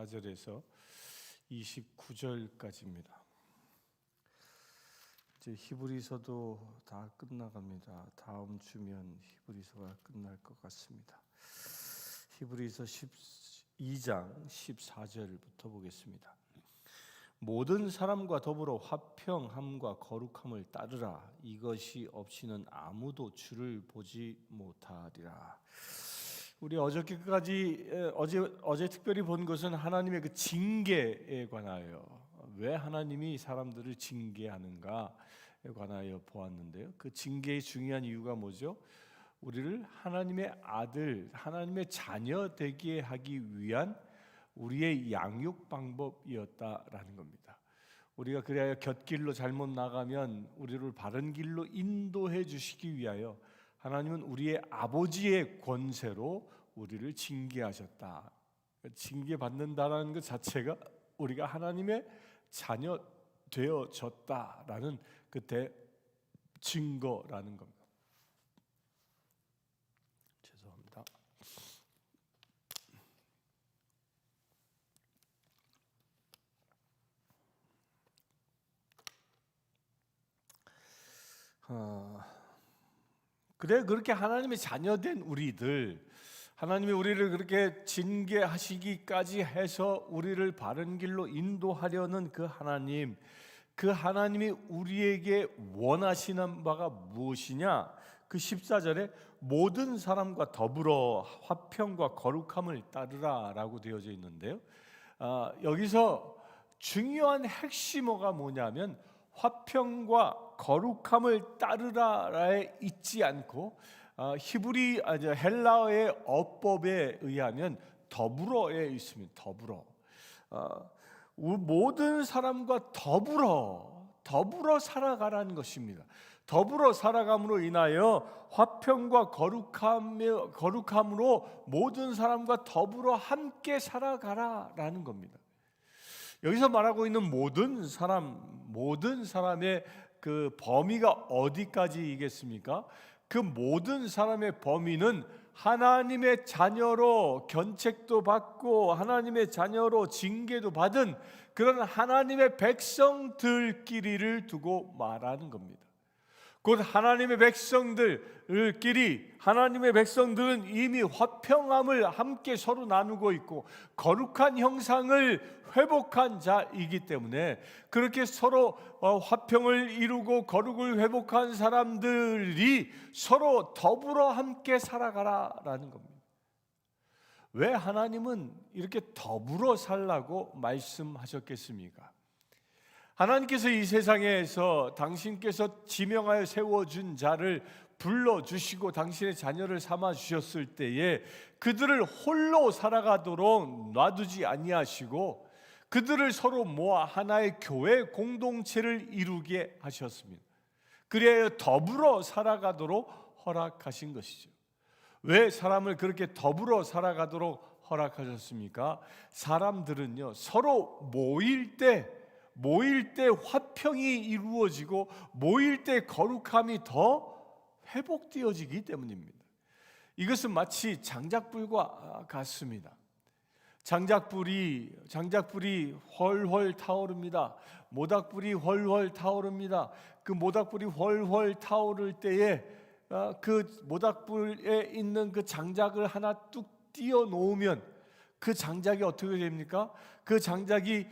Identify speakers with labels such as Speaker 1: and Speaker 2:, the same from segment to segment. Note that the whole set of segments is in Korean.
Speaker 1: 24절에서 29절까지입니다. 이제 히브리서도 다 끝나갑니다. 다음 주면 히브리서가 끝날 것 같습니다. 히브리서 12장 14절부터 보겠습니다. 모든 사람과 더불어 화평함과 거룩함을 따르라. 이것이 없이는 아무도 주를 보지 못하리라. 우리 어저께까지 어제 특별히 본 것은 하나님의 그 징계에 관하여, 왜 하나님이 사람들을 징계하는가에 관하여 보았는데요. 그 징계의 중요한 이유가 뭐죠? 우리를 하나님의 아들, 하나님의 자녀 되게 하기 위한 우리의 양육 방법이었다라는 겁니다. 우리가 그래야 곁길로 잘못 나가면 우리를 바른 길로 인도해 주시기 위하여 하나님은 우리의 아버지의 권세로 우리를 징계하셨다. 징계받는다라는 것 자체가 우리가 하나님의 자녀 되어졌다라는 그 증거라는 겁니다. 죄송합니다. 그래, 그렇게 하나님의 자녀된 우리들, 하나님이 우리를 그렇게 징계하시기까지 해서 우리를 바른 길로 인도하려는 그 하나님이 우리에게 원하시는 바가 무엇이냐? 그 14절에 모든 사람과 더불어 화평과 거룩함을 따르라 라고 되어져 있는데요, 여기서 중요한 핵심어가 뭐냐면 화평과 거룩함을 따르라에 있지 않고 헬라어의 어법에 의하면 더불어에 있습니다. 더불어, 모든 사람과 더불어 살아가라는 것입니다. 더불어 살아감으로 인하여 화평과 거룩함으로 모든 사람과 더불어 함께 살아가라라는 겁니다. 여기서 말하고 있는 모든 사람의 그 범위가 어디까지이겠습니까? 그 모든 사람의 범위는 하나님의 자녀로 견책도 받고 하나님의 자녀로 징계도 받은 그런 하나님의 백성들끼리를 두고 말하는 겁니다. 곧 하나님의 백성들은 이미 화평함을 함께 서로 나누고 있고 거룩한 형상을 회복한 자이기 때문에 그렇게 서로 화평을 이루고 거룩을 회복한 사람들이 서로 더불어 함께 살아가라라는 겁니다. 왜 하나님은 이렇게 더불어 살라고 말씀하셨겠습니까? 하나님께서 이 세상에서 당신께서 지명하여 세워준 자를 불러주시고 당신의 자녀를 삼아주셨을 때에 그들을 홀로 살아가도록 놔두지 아니하시고 그들을 서로 모아 하나의 교회 공동체를 이루게 하셨습니다. 그래야 더불어 살아가도록 허락하신 것이죠. 왜 사람을 그렇게 더불어 살아가도록 허락하셨습니까? 사람들은요, 서로 모일 때 화평이 이루어지고 모일 때 거룩함이 더 회복되어지기 때문입니다. 이것은 마치 장작불과 같습니다. 장작불이 훨훨 타오릅니다. 모닥불이 훨훨 타오릅니다. 그 모닥불이 훨훨 타오를 때에 그 모닥불에 있는 그 장작을 하나 뚝 띄워 놓으면 그 장작이 어떻게 됩니까? 그 장작이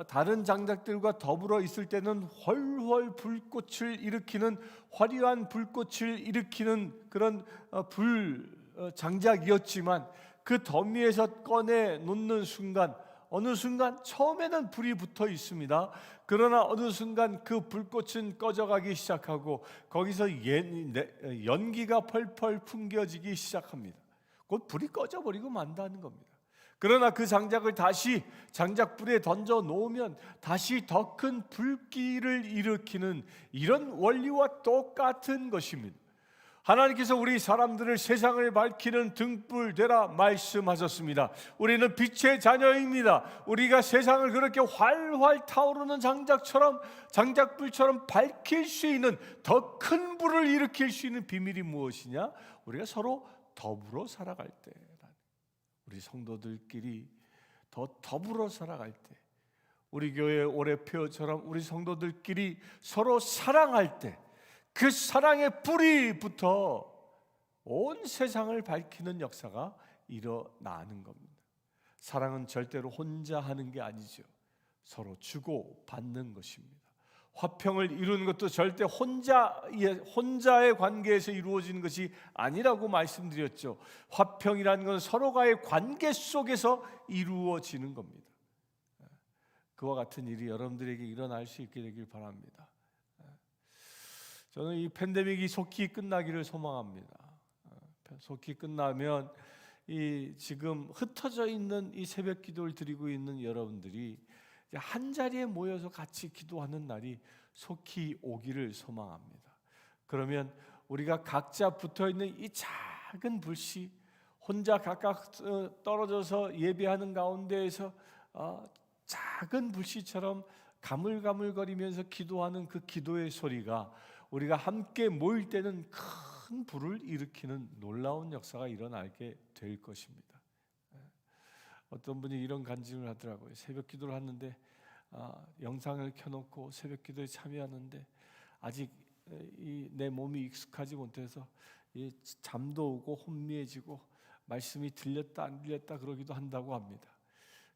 Speaker 1: 다른 장작들과 더불어 있을 때는 훨훨 화려한 불꽃을 일으키는 그런 장작이었지만 그 더미에서 꺼내 놓는 순간 어느 순간 처음에는 불이 붙어 있습니다. 그러나 어느 순간 그 불꽃은 꺼져가기 시작하고 거기서 연기가 펄펄 풍겨지기 시작합니다. 곧 불이 꺼져버리고 만다는 겁니다. 그러나 그 장작을 다시 장작불에 던져 놓으면 다시 더 큰 불길을 일으키는 이런 원리와 똑같은 것입니다. 하나님께서 우리 사람들을 세상을 밝히는 등불 되라 말씀하셨습니다. 우리는 빛의 자녀입니다. 우리가 세상을 그렇게 활활 타오르는 장작불처럼 밝힐 수 있는 더 큰 불을 일으킬 수 있는 비밀이 무엇이냐? 우리가 서로 더불어 살아갈 때 우리 성도들끼리 더 더불어 살아갈 때, 우리 교회 오래표처럼 우리 성도들끼리 서로 사랑할 때, 그 사랑의 불이 붙어 온 세상을 밝히는 역사가 일어나는 겁니다. 사랑은 절대로 혼자 하는 게 아니죠. 서로 주고 받는 것입니다. 화평을 이루는 것도 절대 혼자의 관계에서 이루어지는 것이 아니라고 말씀드렸죠. 화평이라는 것은 서로가의 관계 속에서 이루어지는 겁니다. 그와 같은 일이 여러분들에게 일어날 수 있게 되길 바랍니다. 저는 이 팬데믹이 속히 끝나기를 소망합니다. 속히 끝나면 이 지금 흩어져 있는 이 새벽 기도를 드리고 있는 여러분들이 한 자리에 모여서 같이 기도하는 날이 속히 오기를 소망합니다. 그러면 우리가 각자 붙어 있는 이 작은 불씨, 혼자 각각 떨어져서 예배하는 가운데에서 작은 불씨처럼 가물가물거리면서 기도하는 그 기도의 소리가 우리가 함께 모일 때는 큰 불을 일으키는 놀라운 역사가 일어나게 될 것입니다. 어떤 분이 이런 간증을 하더라고요. 새벽 기도를 하는데 영상을 켜놓고 새벽 기도에 참여하는데 아직 내 몸이 익숙하지 못해서 잠도 오고 혼미해지고 말씀이 들렸다 안 들렸다 그러기도 한다고 합니다.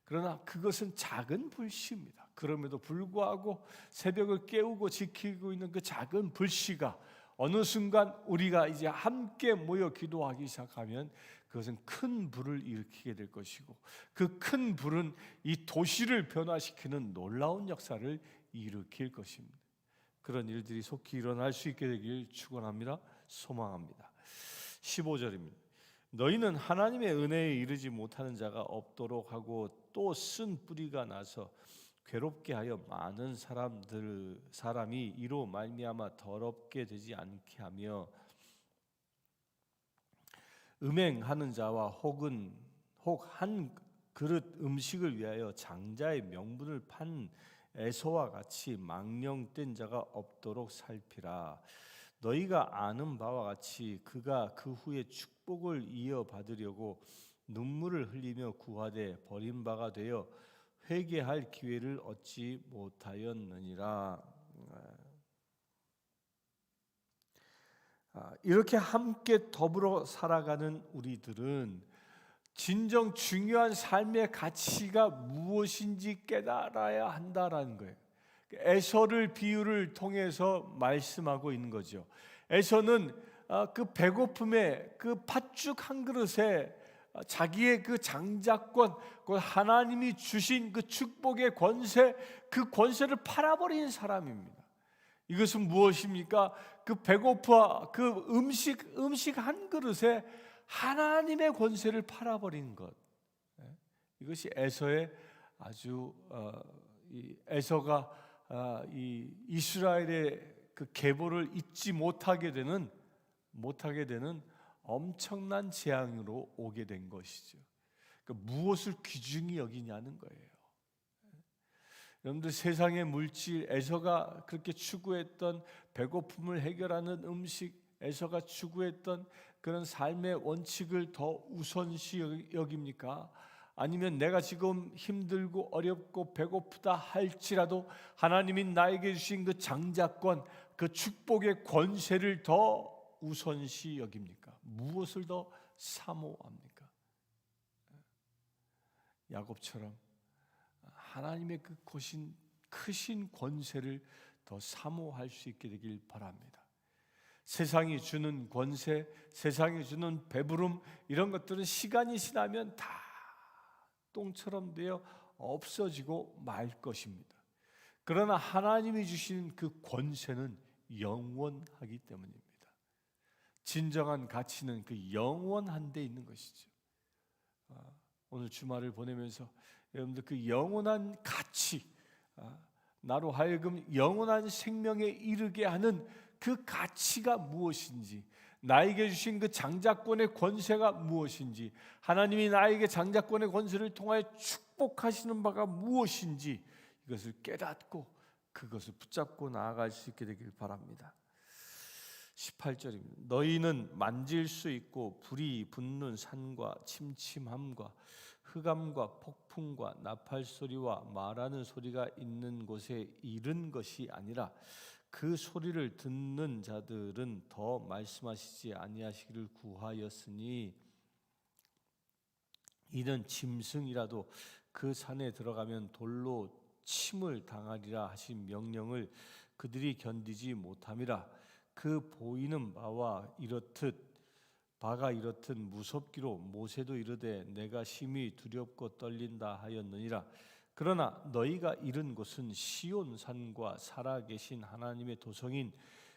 Speaker 1: 그러나 그것은 작은 불씨입니다. 그럼에도 불구하고 새벽을 깨우고 지키고 있는 그 작은 불씨가 어느 순간 우리가 이제 함께 모여 기도하기 시작하면 그것은 큰 불을 일으키게 될 것이고, 그 큰 불은 이 도시를 변화시키는 놀라운 역사를 일으킬 것입니다. 그런 일들이 속히 일어날 수 있게 되길 축원합니다. 소망합니다. 15절입니다. 너희는 하나님의 은혜에 이르지 못하는 자가 없도록 하고 또 쓴 뿌리가 나서 괴롭게 하여 많은 사람이 이로 말미암아 더럽게 되지 않게 하며, 음행하는 자와 혹 한 그릇 음식을 위하여 장자의 명분을 판 에서와 같이 망령된 자가 없도록 살피라. 너희가 아는 바와 같이 그가 그 후에 축복을 이어받으려고 눈물을 흘리며 구하되 버림바가 되어 회개할 기회를 얻지 못하였느니라. 이렇게 함께 더불어 살아가는 우리들은 진정 중요한 삶의 가치가 무엇인지 깨달아야 한다라는 거예요. 에서를 비유를 통해서 말씀하고 있는 거죠. 에서는 그 배고픔에 그 팥죽 한 그릇에 자기의 그 장자권, 그 하나님이 주신 그 축복의 권세, 그 권세를 팔아버린 사람입니다. 이것은 무엇입니까? 그 배고파 그 음식 한 그릇에 하나님의 권세를 팔아버린 것. 이것이 에서의 아주 에서가 이 이스라엘의 그 계보를 잊지 못하게 되는 엄청난 재앙으로 오게 된 것이죠. 그러니까 무엇을 귀중히 여기냐는 거예요. 여러분들, 세상의 물질, 에서가 그렇게 추구했던 배고픔을 해결하는 음식, 에서가 추구했던 그런 삶의 원칙을 더 우선시 여깁니까? 아니면 내가 지금 힘들고 어렵고 배고프다 할지라도 하나님이 나에게 주신 그 장자권, 그 축복의 권세를 더 우선시 여깁니까? 무엇을 더 사모합니까? 야곱처럼 하나님의 그 크신 권세를 더 사모할 수 있게 되길 바랍니다. 세상이 주는 권세, 세상이 주는 배부름, 이런 것들은 시간이 지나면 다 똥처럼 되어 없어지고 말 것입니다. 그러나 하나님이 주신 그 권세는 영원하기 때문입니다. 진정한 가치는 그 영원한 데 있는 것이죠. 오늘 주말을 보내면서 여러분들 그 영원한 가치, 나로 하여금 영원한 생명에 이르게 하는 그 가치가 무엇인지, 나에게 주신 그 장자권의 권세가 무엇인지, 하나님이 나에게 장자권의 권세를 통하여 축복하시는 바가 무엇인지, 이것을 깨닫고 그것을 붙잡고 나아갈 수 있게 되길 바랍니다. 18절입니다. 너희는 만질 수 있고 불이 붙는 산과 침침함과 흑암과 폭풍과 나팔 소리와 말하는 소리가 있는 곳에 이른 것이 아니라 그 소리를 듣는 자들은 더 말씀하시지 아니하시기를 구하였으니 이는 짐승이라도 그 산에 들어가면 돌로 침을 당하리라 하신 명령을 그들이 견디지 못함이라. 그 보이는 바가 이렇듯 무섭기로 모세도 이르되 내가 심히 두렵고 떨린다 하였느니라. 그러나 너희가 이른 곳은 시온 산과 살아계신 하나님의 도성인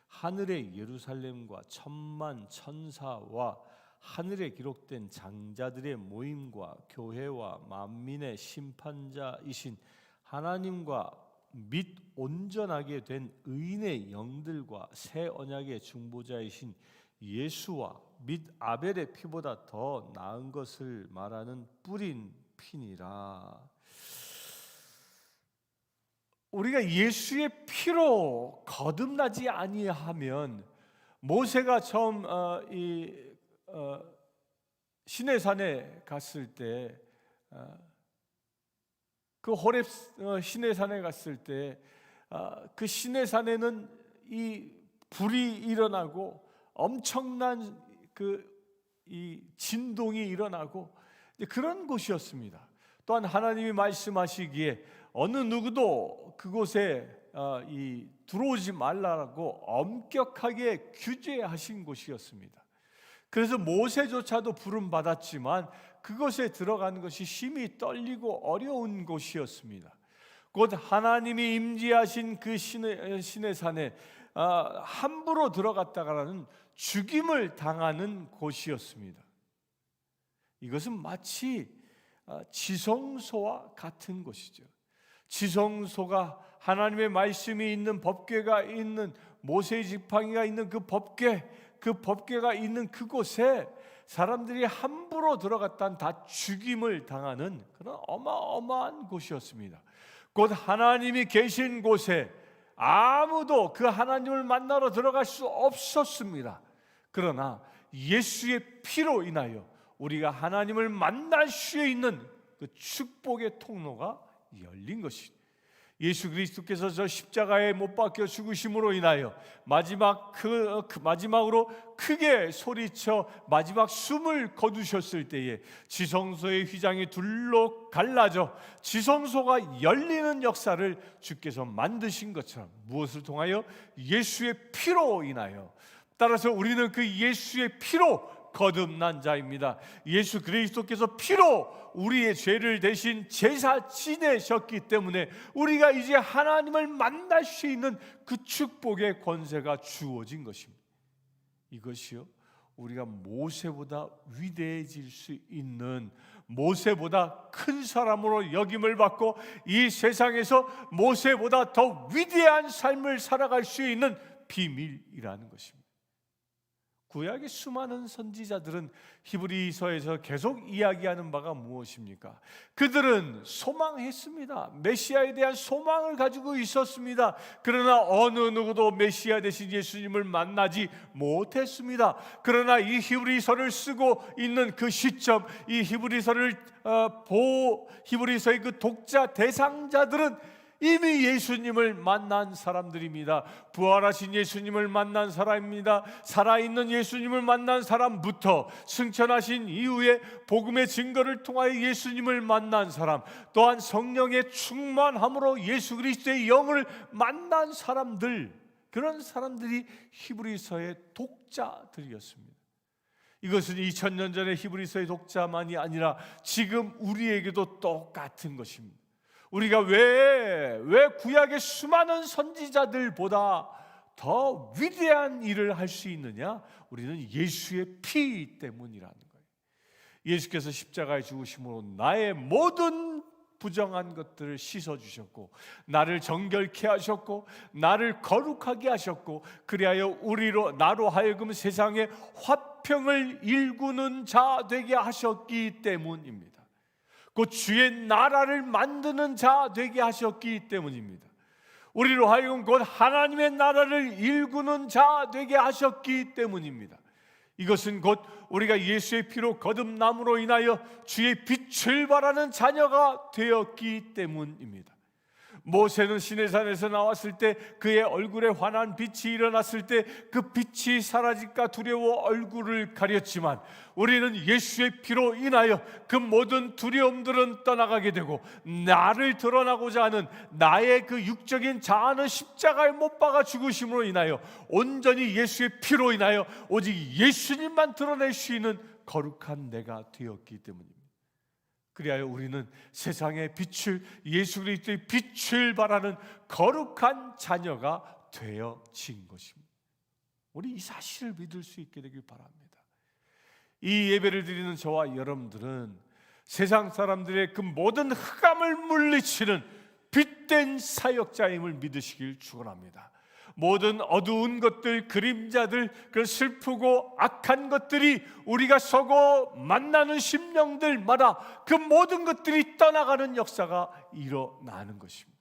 Speaker 1: 하늘의 예루살렘과 천만 천사와 하늘에 기록된 장자들의 모임과 교회와 만민의 심판자이신 하나님과 및 온전하게 된 의인의 영들과 새 언약의 중보자이신 예수와 및 아벨의 피보다 더 나은 것을 말하는 뿌린 피니라. 우리가 예수의 피로 거듭나지 아니하면 모세가 처음 시내산에 갔을 때 그 호렙 시내산에 갔을 때 그 시내산에는 이 불이 일어나고 엄청난 이 진동이 일어나고 그런 곳이었습니다. 또한 하나님이 말씀하시기에 어느 누구도 그곳에 들어오지 말라고 엄격하게 규제하신 곳이었습니다. 그래서 모세조차도 부름 받았지만 그곳에 들어가는 것이 심히 떨리고 어려운 곳이었습니다. 곧 하나님이 임재하신 그 시내산에 함부로 들어갔다가는 죽임을 당하는 곳이었습니다. 이것은 마치 지성소와 같은 곳이죠. 지성소가 하나님의 말씀이 있는 법궤가 있는 모세의 지팡이가 있는 그 법궤가 있는 그곳에 사람들이 함부로 들어갔다는 다 죽임을 당하는 그런 어마어마한 곳이었습니다. 곧 하나님이 계신 곳에 아무도 그 하나님을 만나러 들어갈 수 없었습니다. 그러나 예수의 피로 인하여 우리가 하나님을 만날 수 있는 그 축복의 통로가 열린 것입니다. 예수 그리스도께서 저 십자가에 못 박혀 죽으심으로 인하여 마지막으로 크게 소리쳐 마지막 숨을 거두셨을 때에 지성소의 휘장이 둘로 갈라져 지성소가 열리는 역사를 주께서 만드신 것처럼 무엇을 통하여? 예수의 피로 인하여. 따라서 우리는 그 예수의 피로 거듭난 자입니다. 예수 그리스도께서 피로 우리의 죄를 대신 제사 지내셨기 때문에 우리가 이제 하나님을 만날 수 있는 그 축복의 권세가 주어진 것입니다. 이것이요, 우리가 모세보다 위대해질 수 있는, 모세보다 큰 사람으로 여김을 받고 이 세상에서 모세보다 더 위대한 삶을 살아갈 수 있는 비밀이라는 것입니다. 구약의 수많은 선지자들은 히브리서에서 계속 이야기하는 바가 무엇입니까? 그들은 소망했습니다. 메시아에 대한 소망을 가지고 있었습니다. 그러나 어느 누구도 메시아 되신 예수님을 만나지 못했습니다. 그러나 이 히브리서를 쓰고 있는 그 시점, 이 히브리서의 그 독자 대상자들은 이미 예수님을 만난 사람들입니다. 부활하신 예수님을 만난 사람입니다. 살아있는 예수님을 만난 사람부터 승천하신 이후에 복음의 증거를 통하여 예수님을 만난 사람, 또한 성령의 충만함으로 예수 그리스도의 영을 만난 사람들, 그런 사람들이 히브리서의 독자들이었습니다. 이것은 2000년 전의 히브리서의 독자만이 아니라 지금 우리에게도 똑같은 것입니다. 우리가 왜 구약의 수많은 선지자들보다 더 위대한 일을 할 수 있느냐? 우리는 예수의 피 때문이라는 거예요. 예수께서 십자가에 죽으심으로 나의 모든 부정한 것들을 씻어주셨고, 나를 정결케 하셨고, 나를 거룩하게 하셨고, 그리하여 나로 하여금 세상에 화평을 일구는 자 되게 하셨기 때문입니다. 곧 주의 나라를 만드는 자 되게 하셨기 때문입니다. 우리로 하여금 곧 하나님의 나라를 일구는 자 되게 하셨기 때문입니다. 이것은 곧 우리가 예수의 피로 거듭남으로 인하여 주의 빛을 발하는 자녀가 되었기 때문입니다. 모세는 시내산에서 나왔을 때 그의 얼굴에 환한 빛이 일어났을 때 그 빛이 사라질까 두려워 얼굴을 가렸지만, 우리는 예수의 피로 인하여 그 모든 두려움들은 떠나가게 되고, 나를 드러나고자 하는 나의 그 육적인 자아는 십자가에 못 박아 죽으심으로 인하여 온전히 예수의 피로 인하여 오직 예수님만 드러낼 수 있는 거룩한 내가 되었기 때문입니다. 그리하여 우리는 세상의 빛을, 예수 그리스도의 빛을 발하는 거룩한 자녀가 되어진 것입니다. 우리 이 사실을 믿을 수 있게 되길 바랍니다. 이 예배를 드리는 저와 여러분들은 세상 사람들의 그 모든 흑암을 물리치는 빛된 사역자임을 믿으시길 축원합니다. 모든 어두운 것들, 그림자들, 그 슬프고 악한 것들이 우리가 서고 만나는 심령들마다 그 모든 것들이 떠나가는 역사가 일어나는 것입니다.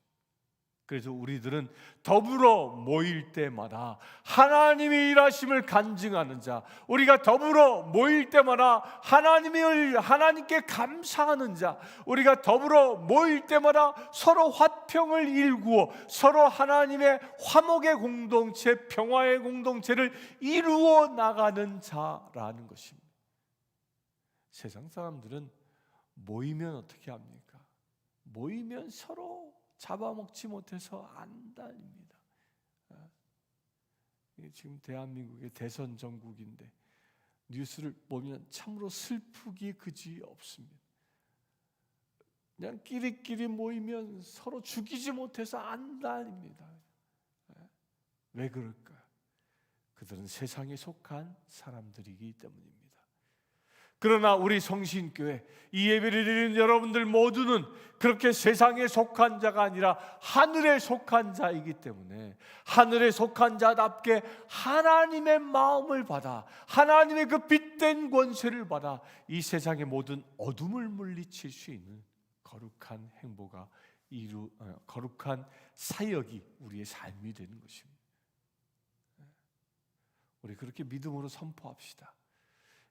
Speaker 1: 그래서 우리들은 더불어 모일 때마다 하나님의 일하심을 간증하는 자, 우리가 더불어 모일 때마다 하나님께 감사하는 자, 우리가 더불어 모일 때마다 서로 화평을 일구어 서로 하나님의 화목의 공동체, 평화의 공동체를 이루어 나가는 자라는 것입니다. 세상 사람들은 모이면 어떻게 합니까? 모이면 서로 잡아먹지 못해서 안달입니다. 지금 대한민국의 대선 전국인데 뉴스를 보면 참으로 슬프기 그지 없습니다. 그냥 끼리끼리 모이면 서로 죽이지 못해서 안달입니다. 왜 그럴까요? 그들은 세상에 속한 사람들이기 때문입니다. 그러나 우리 성신교회 이 예배를 드리는 여러분들 모두는 그렇게 세상에 속한 자가 아니라 하늘에 속한 자이기 때문에 하늘에 속한 자답게 하나님의 마음을 받아, 하나님의 그 빛된 권세를 받아 이 세상의 모든 어둠을 물리칠 수 있는 거룩한 행보가 거룩한 사역이 우리의 삶이 되는 것입니다. 우리 그렇게 믿음으로 선포합시다.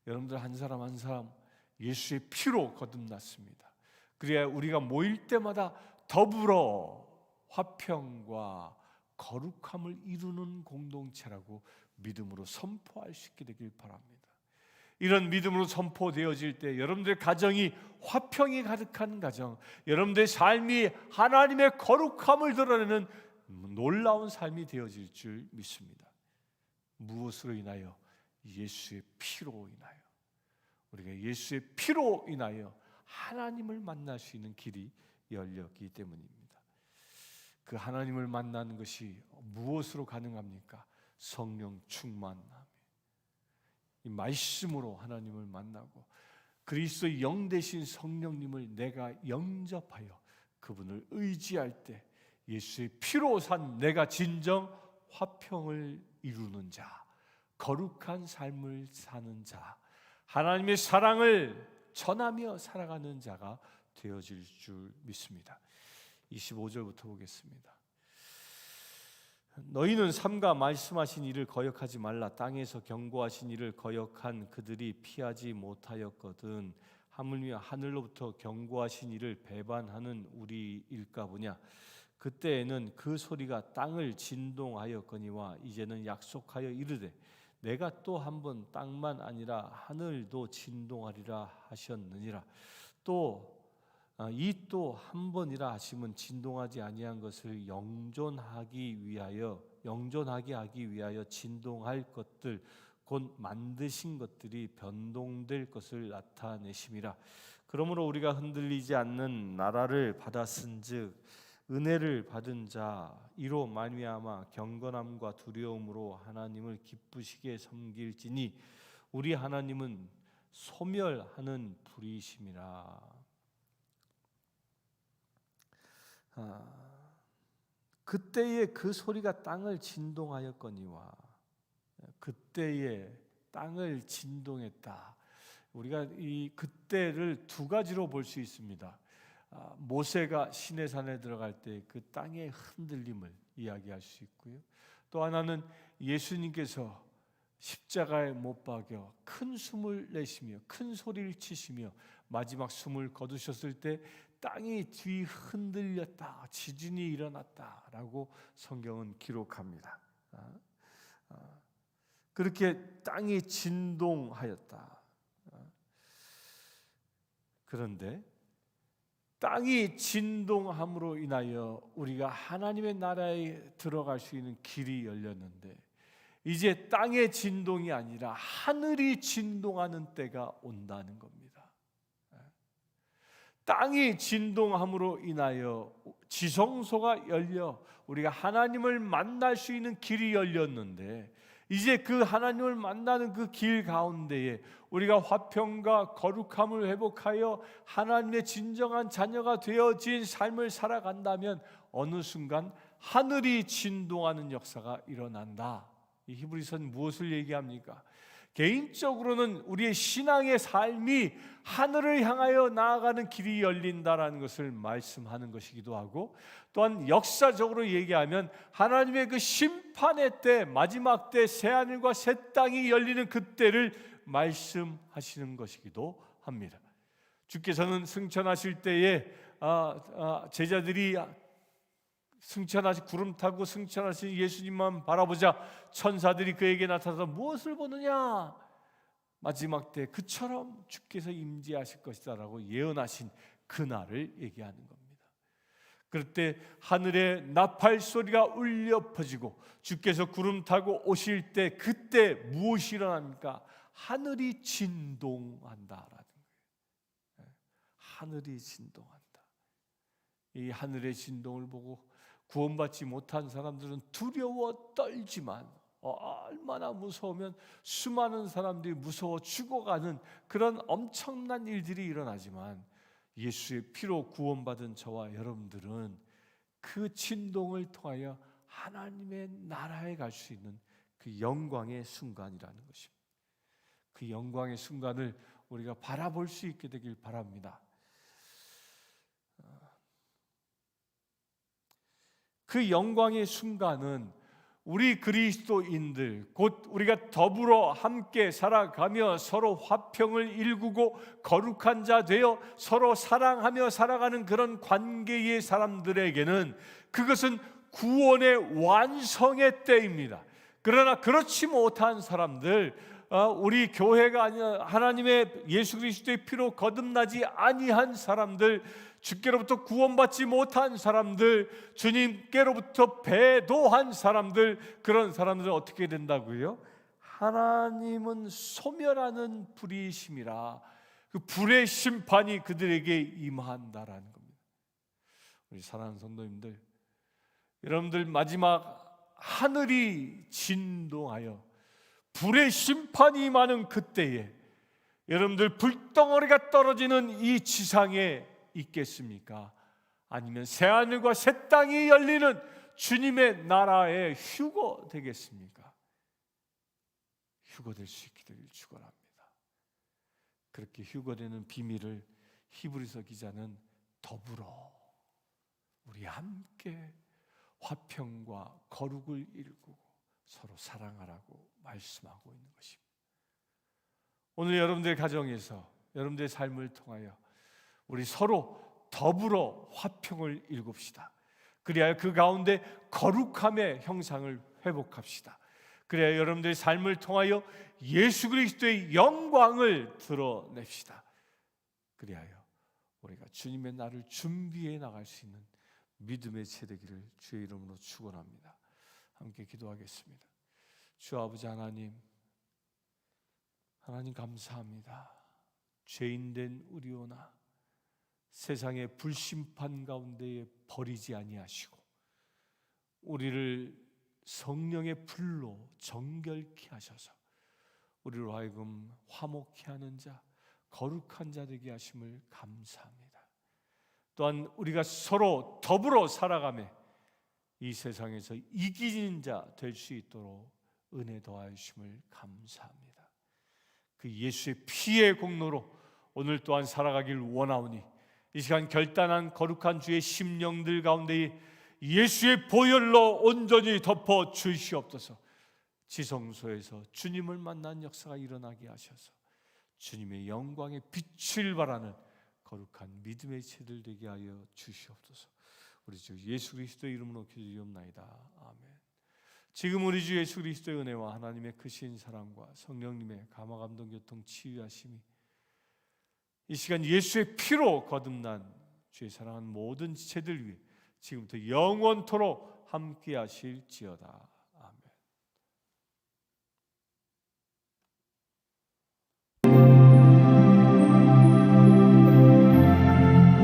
Speaker 1: 여러분들 한 사람 한 사람 예수의 피로 거듭났습니다. 그래야 우리가 모일 때마다 더불어 화평과 거룩함을 이루는 공동체라고 믿음으로 선포할 수 있게 되길 바랍니다. 이런 믿음으로 선포되어질 때 여러분들의 가정이 화평이 가득한 가정, 여러분들의 삶이 하나님의 거룩함을 드러내는 놀라운 삶이 되어질 줄 믿습니다. 무엇으로 인하여? 예수의 피로 인하여. 우리가 예수의 피로 인하여 하나님을 만날 수 있는 길이 열렸기 때문입니다. 그 하나님을 만나는 것이 무엇으로 가능합니까? 성령 충만함. 이 말씀으로 하나님을 만나고 그리스도의 영 되신 성령님을 내가 영접하여 그분을 의지할 때 예수의 피로 산 내가 진정 화평을 이루는 자, 거룩한 삶을 사는 자, 하나님의 사랑을 전하며 살아가는 자가 되어질 줄 믿습니다. 25절부터 보겠습니다. 너희는 삼가 말씀하신 일을 거역하지 말라. 땅에서 경고하신 일을 거역한 그들이 피하지 못하였거든. 하물며 하늘로부터 경고하신 일을 배반하는 우리일까 보냐. 그때에는 그 소리가 땅을 진동하였거니와 이제는 약속하여 이르되 내가 또 한 번 땅만 아니라 하늘도 진동하리라 하셨느니라. 또 이 또 한 번이라 하심은 진동하지 아니한 것을 영존하게 하기 위하여 진동할 것들 곧 만드신 것들이 변동될 것을 나타내심이라. 그러므로 우리가 흔들리지 않는 나라를 받았은즉 은혜를 받은 자 이로 말미암아 경건함과 두려움으로 하나님을 기쁘시게 섬길지니 우리 하나님은 소멸하는 불이심이라. 그때에 그 소리가 땅을 진동하였거니와. 그때에 땅을 진동했다. 우리가 이 그때를 두 가지로 볼 수 있습니다. 모세가 시내산에 들어갈 때 그 땅의 흔들림을 이야기할 수 있고요. 또 하나는 예수님께서 십자가에 못 박여 큰 숨을 내쉬며 큰 소리를 치시며 마지막 숨을 거두셨을 때 땅이 뒤흔들렸다, 지진이 일어났다라고 성경은 기록합니다. 그렇게 땅이 진동하였다. 그런데 땅이 진동함으로 인하여 우리가 하나님의 나라에 들어갈 수 있는 길이 열렸는데, 이제 땅의 진동이 아니라 하늘이 진동하는 때가 온다는 겁니다. 땅이 진동함으로 인하여 지성소가 열려 우리가 하나님을 만날 수 있는 길이 열렸는데, 이제 그 하나님을 만나는 그 길 가운데에 우리가 화평과 거룩함을 회복하여 하나님의 진정한 자녀가 되어진 삶을 살아간다면 어느 순간 하늘이 진동하는 역사가 일어난다. 이 히브리서는 무엇을 얘기합니까? 개인적으로는 우리의 신앙의 삶이 하늘을 향하여 나아가는 길이 열린다라는 것을 말씀하는 것이기도 하고, 또한 역사적으로 얘기하면 하나님의 그 심판의 때, 마지막 때 새하늘과 새 땅이 열리는 그때를 말씀하시는 것이기도 합니다. 주께서는 승천하실 때에 제자들이 구름 타고 승천하신 예수님만 바라보자 천사들이 그에게 나타나서 무엇을 보느냐? 마지막 때 그처럼 주께서 임재하실 것이다 라고 예언하신 그날을 얘기하는 겁니다. 그럴 때 하늘에 나팔 소리가 울려 퍼지고 주께서 구름 타고 오실 때, 그때 무엇이 일어납니까? 하늘이 진동한다라는 거예요. 하늘이 진동한다. 이 하늘의 진동을 보고 구원받지 못한 사람들은 두려워 떨지만, 얼마나 무서우면 수많은 사람들이 무서워 죽어가는 그런 엄청난 일들이 일어나지만, 예수의 피로 구원받은 저와 여러분들은 그 진동을 통하여 하나님의 나라에 갈 수 있는 그 영광의 순간이라는 것입니다. 그 영광의 순간을 우리가 바라볼 수 있게 되길 바랍니다. 그 영광의 순간은 우리 그리스도인들, 곧 우리가 더불어 함께 살아가며 서로 화평을 일구고 거룩한 자 되어 서로 사랑하며 살아가는 그런 관계의 사람들에게는 그것은 구원의 완성의 때입니다. 그러나 그렇지 못한 사람들, 우리 교회가 아니라 하나님의 예수 그리스도의 피로 거듭나지 아니한 사람들, 주께로부터 구원받지 못한 사람들, 주님께로부터 배도한 사람들, 그런 사람들은 어떻게 된다고요? 하나님은 소멸하는 불이심이라, 그 불의 심판이 그들에게 임한다라는 겁니다. 우리 사랑하는 성도님들, 여러분들 마지막 하늘이 진동하여 불의 심판이 임하는 그때에 여러분들 불덩어리가 떨어지는 이 지상에 있겠습니까? 아니면 새하늘과 새 땅이 열리는 주님의 나라의 휴거 되겠습니까? 휴거될 수 있게 되길 축원합니다. 그렇게 휴거되는 비밀을 히브리서 기자는 더불어 우리 함께 화평과 거룩을 일구고 서로 사랑하라고 말씀하고 있는 것입니다. 오늘 여러분들의 가정에서, 여러분들의 삶을 통하여 우리 서로 더불어 화평을 일굽시다. 그래야 그 가운데 거룩함의 형상을 회복합시다. 그래야 여러분들의 삶을 통하여 예수 그리스도의 영광을 드러냅시다. 그리하여 우리가 주님의 날을 준비해 나갈 수 있는 믿음의 세대기를 주의 이름으로 축원합니다. 함께 기도하겠습니다. 주 아버지 하나님 감사합니다. 죄인된 우리오나 세상의 불심판 가운데에 버리지 아니하시고 우리를 성령의 불로 정결케 하셔서 우리로 하여금 화목케 하는 자, 거룩한 자 되게 하심을 감사합니다. 또한 우리가 서로 더불어 살아가며 이 세상에서 이기는 자 될 수 있도록 은혜 더하여 주심을 감사합니다. 그 예수의 피의 공로로 오늘 또한 살아가길 원하오니 이 시간 결단한 거룩한 주의 심령들 가운데 예수의 보혈로 온전히 덮어 주시옵소서. 지성소에서 주님을 만난 역사가 일어나게 하셔서 주님의 영광의 빛을 발하는 거룩한 믿음의 체들 되게 하여 주시옵소서. 우리 주 예수 그리스도의 이름으로 기도드리옵나이다. 아멘. 지금 우리 주 예수 그리스도의 은혜와 하나님의 크신 사랑과 성령님의 감화 감동 교통 치유하심이 이 시간 예수의 피로 거듭난 주의 사랑하는 모든 지체들 위해 지금부터 영원토록 함께 하실지어다.